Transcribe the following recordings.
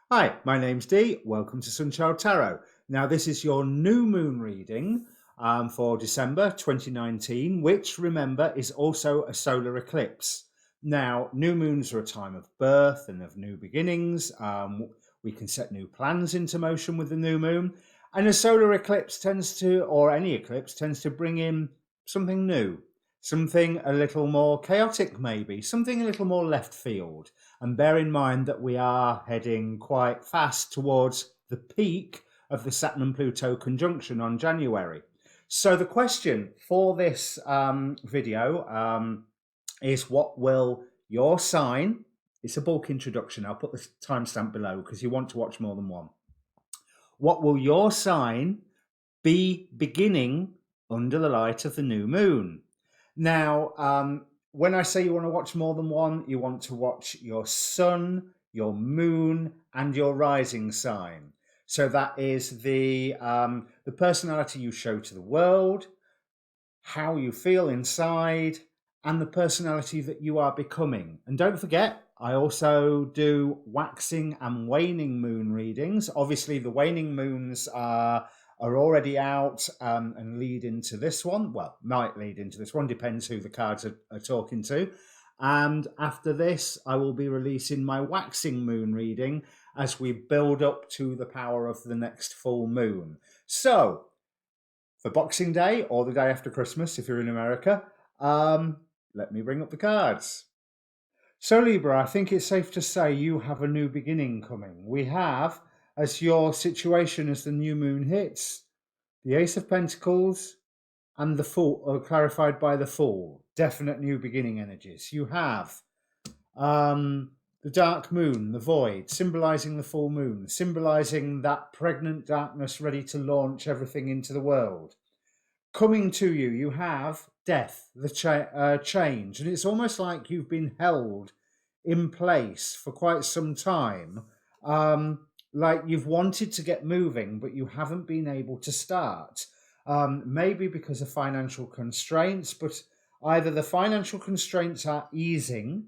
Hi, my name's Dee. Welcome to Sunchild Tarot. Now, this is your new moon reading for December 2019, which, remember, is also a solar eclipse. Now, new moons are a time of birth and of new beginnings. We can set new plans into motion with the new moon. And a solar eclipse tends to, or any eclipse, tends to bring in something new, something a little more chaotic, maybe, something a little more left field. And bear in mind that we are heading quite fast towards the peak of the Saturn and Pluto conjunction on January. So the question for this video is, what will your sign, it's a bulk introduction, I'll put the timestamp below because you want to watch more than one. What will your sign be beginning under the light of the new moon? Now, when I say you want to watch more than one, you want to watch your sun, your moon, and your rising sign. So that is the personality you show to the world, how you feel inside, and the personality that you are becoming. And don't forget, I also do waxing and waning moon readings. Obviously, the waning moons are already out and lead into this one. Well, might lead into this one, depends who the cards are talking to. And after this, I will be releasing my waxing moon reading as we build up to the power of the next full moon. So, for Boxing Day or the day after Christmas, if you're in America, let me bring up the cards. So, Libra, I think it's safe to say you have a new beginning coming. We have, as your situation as the new moon hits, the Ace of Pentacles and the Fool, or clarified by the Fool. Definite new beginning energies. You have the dark moon, the void, symbolizing the full moon, symbolizing that pregnant darkness ready to launch everything into the world. Coming to you, you have death, the change, and it's almost like you've been held in place for quite some time, like you've wanted to get moving, but you haven't been able to start. Maybe because of financial constraints, but either the financial constraints are easing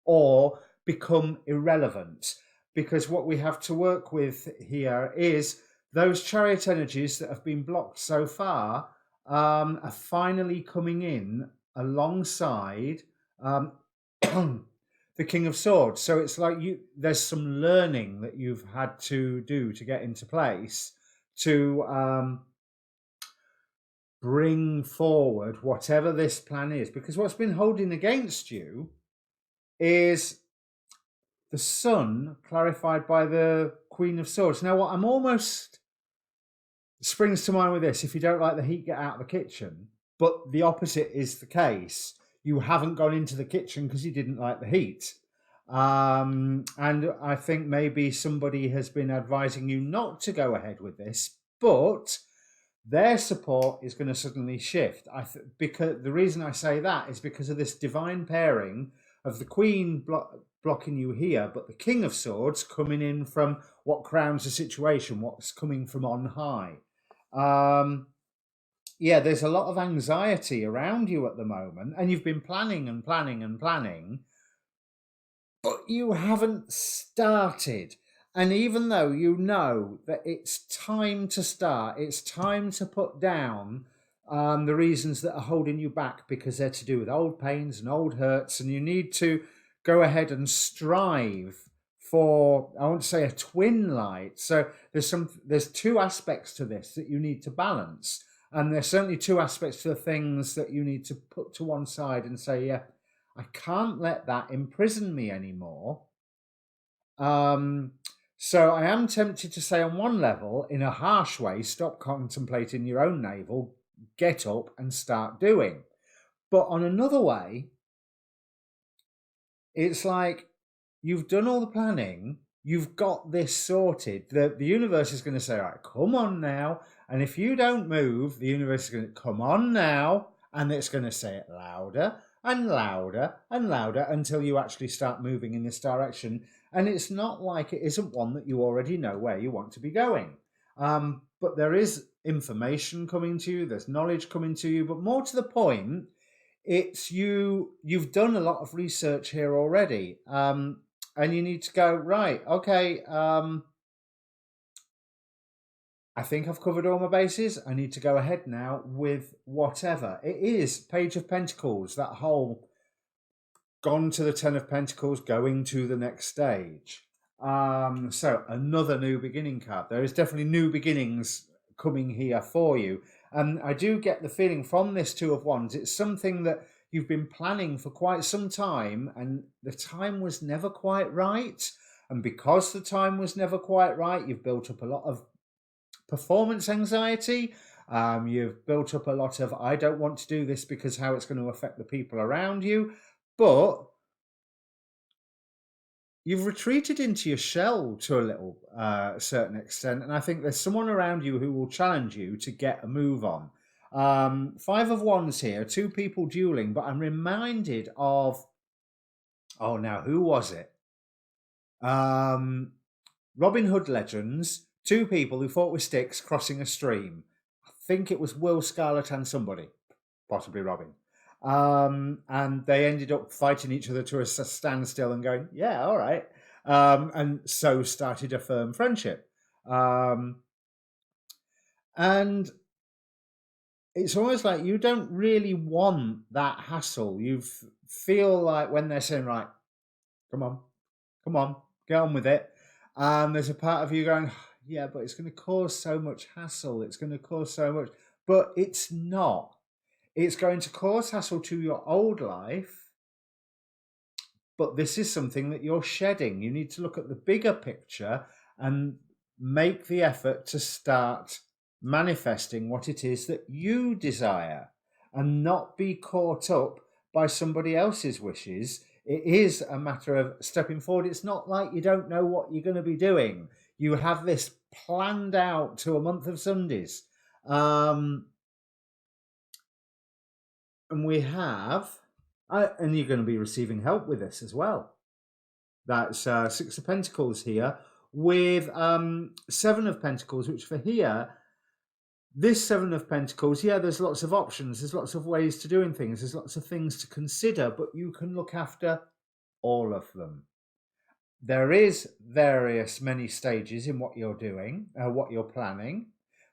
or become irrelevant, because what we have to work with here is those chariot energies that have been blocked so far are finally coming in alongside the King of Swords. So it's like there's some learning that you've had to do to get into place to bring forward whatever this plan is. Because what's been holding against you is the Sun, clarified by the Queen of Swords. Now, what I'm almost springs to mind with this: if you don't like the heat, get out of the kitchen. But the opposite is the case. You haven't gone into the kitchen because you didn't like the heat. And I think maybe somebody has been advising you not to go ahead with this, but their support is going to suddenly shift. Because the reason I say that is because of this divine pairing of the Queen blocking you here, but the King of Swords coming in from what crowns the situation, what's coming from on high. Yeah, there's a lot of anxiety around you at the moment, and you've been planning and planning and planning, but you haven't started. And even though you know that it's time to start, it's time to put down the reasons that are holding you back, because they're to do with old pains and old hurts, and you need to go ahead and strive for, I won't say a twin light. So there's two aspects to this that you need to balance. And there's certainly two aspects to the things that you need to put to one side and say, yeah, I can't let that imprison me anymore. So I am tempted to say, on one level, in a harsh way, stop contemplating your own navel, get up and start doing. But on another way, it's like you've done all the planning, you've got this sorted. The universe is going to say, all right, come on now. And if you don't move, the universe is going to come on now, and it's going to say it louder and louder and louder until you actually start moving in this direction. And it's not like it isn't one that you already know where you want to be going. But there is information coming to you, there's knowledge coming to you, but more to the point, it's you've done a lot of research here already. and you need to go, right, okay, I think I've covered all my bases. I need to go ahead now with whatever. It is Page of Pentacles, that whole gone to the Ten of Pentacles, going to the next stage. So another new beginning card. There is definitely new beginnings coming here for you. And I do get the feeling from this Two of Wands, it's something that you've been planning for quite some time and the time was never quite right. And because the time was never quite right, you've built up a lot of performance anxiety. You've built up a lot of, I don't want to do this because how it's going to affect the people around you. But you've retreated into your shell to a little certain extent. And I think there's someone around you who will challenge you to get a move on. Five of Wands here, two people dueling, but I'm reminded of, oh, now who was it? Robin Hood legends, two people who fought with sticks crossing a stream. I think it was Will Scarlet and somebody, possibly Robin. And they ended up fighting each other to a standstill and going, yeah, all right. And so started a firm friendship. And it's almost like you don't really want that hassle. You feel like when they're saying, right, come on, get on with it. There's a part of you going, yeah, but it's going to cause so much hassle. It's going to cause so much, but it's not. It's going to cause hassle to your old life, but this is something that you're shedding. You need to look at the bigger picture and make the effort to start manifesting what it is that you desire and not be caught up by somebody else's wishes. It is a matter of stepping forward. It's not like you don't know what you're going to be doing. You have this planned out to a month of Sundays. And we have, and you're going to be receiving help with this as well. That's Six of Pentacles here with Seven of Pentacles, which for here, this Seven of Pentacles, yeah, there's lots of options. There's lots of ways to doing things. There's lots of things to consider, but you can look after all of them. There is many stages in what you're doing, what you're planning,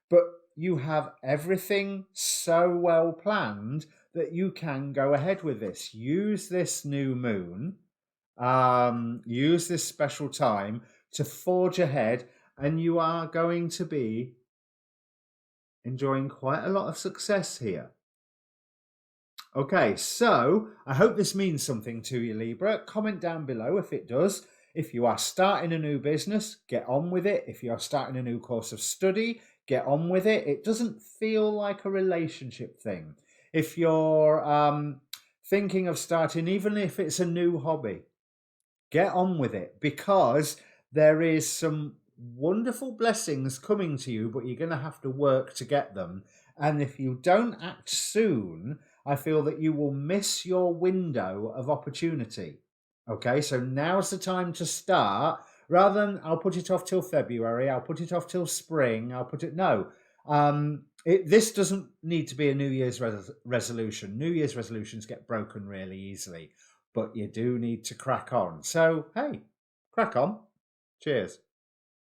but you have everything so well planned that you can go ahead with this. Use this new moon, use this special time to forge ahead, and you are going to be enjoying quite a lot of success here. Okay, so I hope this means something to you, Libra. Comment down below if it does. If you are starting a new business, get on with it. If you are starting a new course of study, get on with it. It doesn't feel like a relationship thing. If you're thinking of starting, even if it's a new hobby, get on with it, because there is some wonderful blessings coming to you, but you're going to have to work to get them. And if you don't act soon, I feel that you will miss your window of opportunity. Okay, so now's the time to start, rather than I'll put it off till February, I'll put it off till spring, I'll put it, no. This doesn't need to be a New Year's resolution. New Year's resolutions get broken really easily, but you do need to crack on. So, hey, crack on. Cheers.